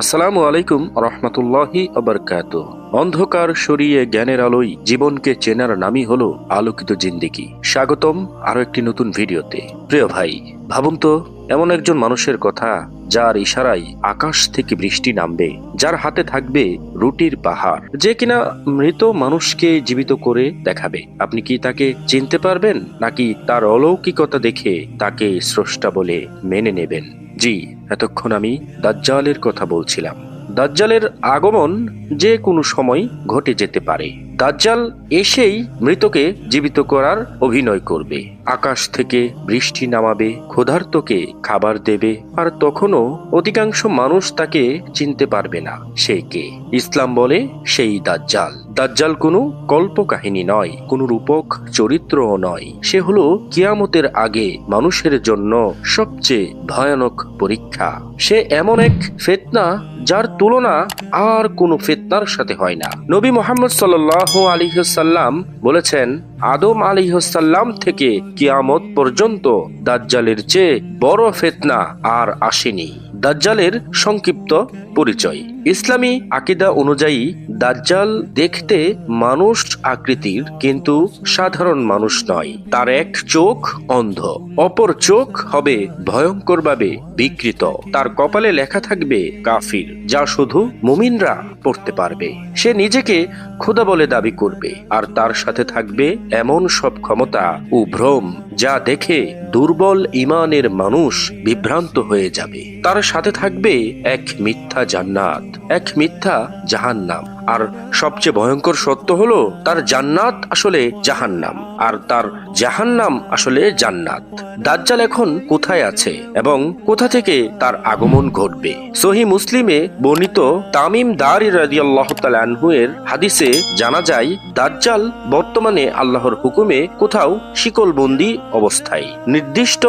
আসসালামু আলাইকুম রহমতুল্লাহি আবরকাতুহ। অন্ধকার সরিয়ে জ্ঞানের আলোয় জীবনকে চেনার নামই হলো আলোকিত জিন্দেগি। স্বাগতম আরো একটি নতুন ভিডিওতে। প্রিয় ভাই, ভাবুন তো, এমন একজন মানুষের কথা যার ইশারায় আকাশ থেকে বৃষ্টি নামবে, যার হাতে থাকবে রুটির পাহাড়, যে কিনা মৃত মানুষকে জীবিত করে দেখাবে। আপনি কি তাকে চিনতে পারবেন, নাকি তার অলৌকিকতা দেখে তাকে স্রষ্টা বলে মেনে নেবেন? জি, এতক্ষণ আমি দাজ্জালের কথা বলছিলাম। দাজ্জালের আগমন যে কোনো সময় ঘটে যেতে পারে। দাজ্জাল এসেই মৃতকে জীবিত করার অভিনয় করবে, আকাশ থেকে বৃষ্টি নামাবে, ক্ষুধার্তকে খাবার দেবে, আর তখনও অধিকাংশ মানুষ তাকে চিনতে পারবে না সে কে। ইসলাম বলে সেই দাজ্জাল। দাজ্জাল কোনো কল্পকাহিনী নয়, কোনো রূপক চরিত্রও নয়। সে হলো কিয়ামতের আগে মানুষের জন্য সবচেয়ে ভয়ানক পরীক্ষা। সে এমন এক ফিতনা যার তুলনা আর কোনো ফিতনার সাথে হয় না। নবী মুহাম্মদ সাল্লাল্লাহু আলাইহি ওয়াসাল্লাম বলেছেন, আদম আলাইহিস সালাম থেকে কিয়ামত পর্যন্ত দাজ্জালের চেয়ে বড় ফিতনা আর আসেনি। দাজ্জালের সংক্ষিপ্ত পরিচয়। ইসলামী আকীদা অনুযায়ী দাজ্জাল দেখতে মানুষ আকৃতির, কিন্তু সাধারণ মানুষ নয়। তার এক চোখ অন্ধ, অপর চোখ হবে ভয়ঙ্করভাবে বিকৃত। তার কপালে লেখা থাকবে কাফির, যা শুধু মুমিনরা পড়তে পারবে। সে নিজেকে খোদা বলে দাবি করবে, আর তার সাথে থাকবে এমন সব ক্ষমতা ও ভ্রম যা দেখে দুর্বল ঈমানের মানুষ বিভ্রান্ত হয়ে যাবে। তার সাথে থাকবে এক মিথ্যা জান্নাত, এক মিথ্যা জাহান্নাম। আর সবচেয়ে ভয়ঙ্কর সত্য হলো, তার জান্নাত আসলে জাহান্নাম, আর তার জাহান্নাম আসলে জান্নাত। দাজ্জাল এখন কোথায় আছে এবং কোথা থেকে তার আগমন ঘটবে? সহিহ মুসলিমে বর্ণিত তামিম দারি রাদিয়াল্লাহু তাআলা আনহু এর হাদিসে জানা যায়, দাজ্জাল বর্তমানে আল্লাহর হুকুমে কোথাও শিকলবন্দি অবস্থায়। নির্দিষ্ট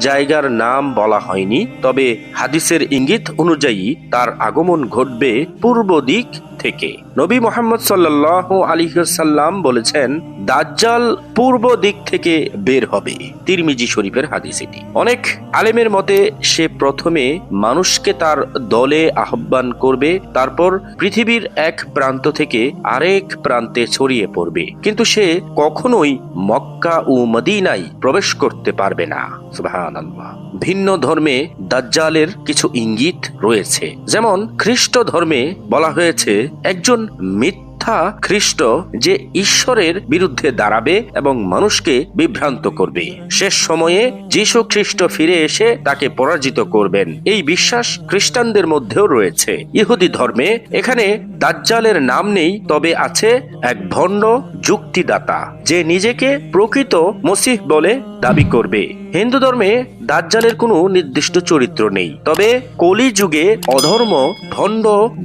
জায়গার নাম বলা হয়নি, তবে হাদিসের ইঙ্গিত অনুযায়ী তার আগমন ঘটবে পূর্ব দিক থেকে। নবী মুহাম্মদ সাল্লাল্লাহু আলাইহি ওয়াসাল্লাম বলেছেন, দাজ্জাল পূর্ব দিক থেকে বের হবে। তিরমিজি শরীফের হাদিস এটি। অনেক আলেমের মতে সে প্রথমে মানুষকে তার দলে আহ্বান করবে, তারপর পৃথিবীর এক প্রান্ত থেকে আরেক প্রান্তে ছড়িয়ে পড়বে, কিন্তু সে কখনোই মক্কা ও মদিনায় প্রবেশ করতে পারবে না। সুবহানাল্লাহ। ভিন্ন ধর্মে দাজ্জালের কিছু ইঙ্গিত রয়েছে। যেমন খ্রিস্ট ধর্মে বলা হয়েছে, একজন মিথ্যা খ্রিস্ট যে ঈশ্বরের বিরুদ্ধে দাঁড়াবে এবং মানুষকে বিভ্রান্ত করবে। শেষ সময়ে যীশু খ্রিস্ট ফিরে এসে তাকে পরাজিত করবেন, এই বিশ্বাস খ্রিস্টানদের মধ্যেও রয়েছে। ইহুদি ধর্মে এখানে দাজ্জালের নাম নেই, তবে আছে এক ভণ্ড যুক্তিদাতা যে নিজেকে প্রকৃত মসিহ বলে দাবি করবে। হিন্দু ধর্মে দাজ্জালের কোনো নির্দিষ্ট চরিত্র নেই, তবে কলি যুগে অধর্ম, ভণ্ড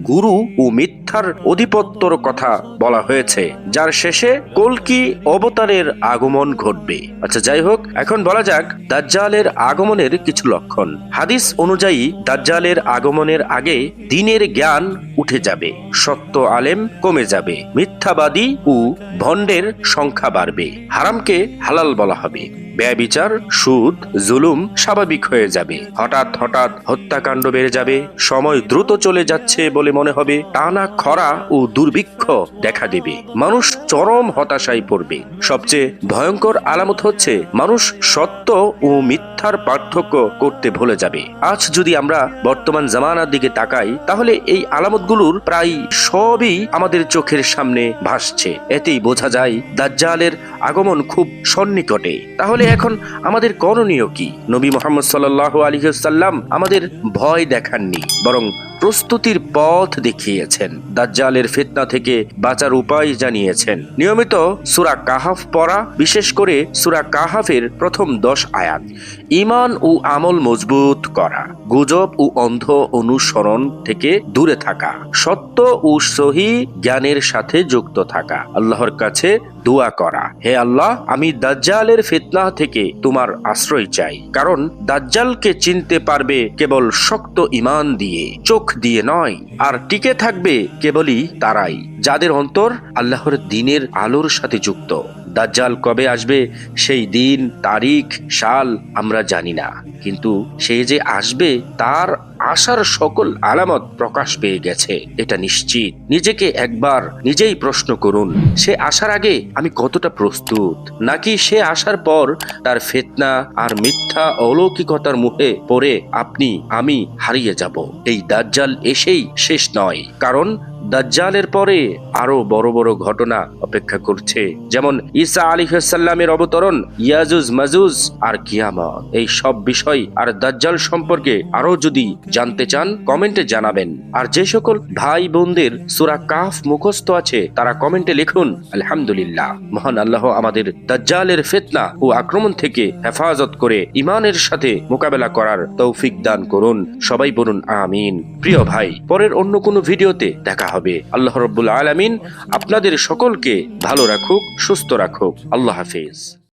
গুরু ও মিথ্যার অধিপত্যর কথা বলা হয়েছে, যার শেষে কল্কি অবতারের আগমন ঘটবে। আচ্ছা, যাই হোক, এখন বলা যাক দাজ্জালের আগমনের কিছু লক্ষণ। হাদিস অনুযায়ী দাজ্জালের আগমনের আগে দ্বীনের জ্ঞান উঠে যাবে, সত্য আলেম কমে যাবে, মিথ্যাবাদী ও ভণ্ডের সংখ্যা বাড়বে, হারামকে হালাল বলা হবে, ব্যভিচার, সুদ, জুলুম স্বাভাবিক হয়ে যাবে, হঠাৎ হঠাৎ হত্যাকাণ্ড বেড়ে যাবে, সময় দ্রুত চলে যাচ্ছে বলে মনে হবে, টানা খরা ও দুর্ভিক্ষ দেখা দেবে, মানুষ চরম হতাশায় পড়বে। সবচেয়ে ভয়ঙ্কর আলামত হচ্ছে, মানুষ সত্য ও মিথ্যার পার্থক্য করতে ভুলে যাবে। আজ যদি আমরা বর্তমান জামানার দিকে তাকাই, তাহলে এই আলামতগুলোর প্রায় সবই আমাদের চোখের সামনে ভাসছে। এতেই বোঝা যায় দাজ্জালের আগমন খুব সন্নিকটে। তাহলে এখন আমাদের করণীয় কি? নবী মুহাম্মদ সাল্লাল্লাহু আলাইহি ওয়াসাল্লাম আমাদের ভয় দেখাননি, বরং প্রস্তুতির পথ দেখিয়েছেন। দাজ্জালের ফিতনা থেকে বাঁচার উপায় জানিয়েছেন। নিয়মিত সূরা কাহাফ পড়া, বিশেষ করে সূরা কাহাফের প্রথম 10 আয়াত, ঈমান ও আমল মজবুত করা, গুজব ও অন্ধ অনুসরণ থেকে দূরে থাকা, সত্য ও সহিহ জ্ঞানের সাথে যুক্ত থাকা, আল্লাহর কাছে দোয়া করা, হে আল্লাহ, আমি দাজ্জালের ফিতনা থেকে তোমার আশ্রয় চাই। কারণ দাজ্জালকে চিনতে পারবে কেবল শক্ত ঈমান দিয়ে, চোখ দিয়ে নয়। আর টিকে থাকবে কেবলই তারাই যাদের অন্তর আল্লাহর দ্বীনের আলোর সাথে যুক্ত। দাজ্জাল কবে আসবে সেই দিন, তারিখ, সাল আমরা জানি না, কিন্তু সে যে আসবে তার আসার সকল আলামত প্রকাশ পেয়ে গেছে, এটা নিশ্চিত। নিজেকে একবার নিজেই প্রশ্ন করুন, সে আসার আগে আমি কতটা প্রস্তুত, নাকি সে আসার পর তার ফিতনা আর মিথ্যা অলৌকিকতার মুখে পড়ে আপনি আমি হারিয়ে যাব। এই দাজ্জাল এসেই শেষ নয়, কারণ দাজ্জালের পরে আরো বড় বড় ঘটনা অপেক্ষা করছে, যেমন ঈসা আলাইহিস সালামের অবতরণ, ইয়াজুজ মাজুজ আর কিয়ামত। এই সব বিষয় আর দাজ্জাল সম্পর্কে আরো যদি জানতে চান কমেন্টে জানাবেন। আর যে সকল ভাই বোনদের সূরা কাফ মুখস্থ আছে তারা কমেন্টে লিখুন আলহামদুলিল্লাহ। মহান আল্লাহ আমাদের দাজ্জালের ফিতনা ও আক্রমণ থেকে হেফাজত করে ঈমানের সাথে মোকাবেলা করার তৌফিক দান করুন। সবাই বলুন আমিন। প্রিয় ভাই, পরের অন্য কোনো ভিডিওতে দেখা হবে। আল্লাহ রাব্বুল আলামিন আপনাদের সকলকে ভালো রাখুক, সুস্থ রাখুক। আল্লাহ হাফেজ।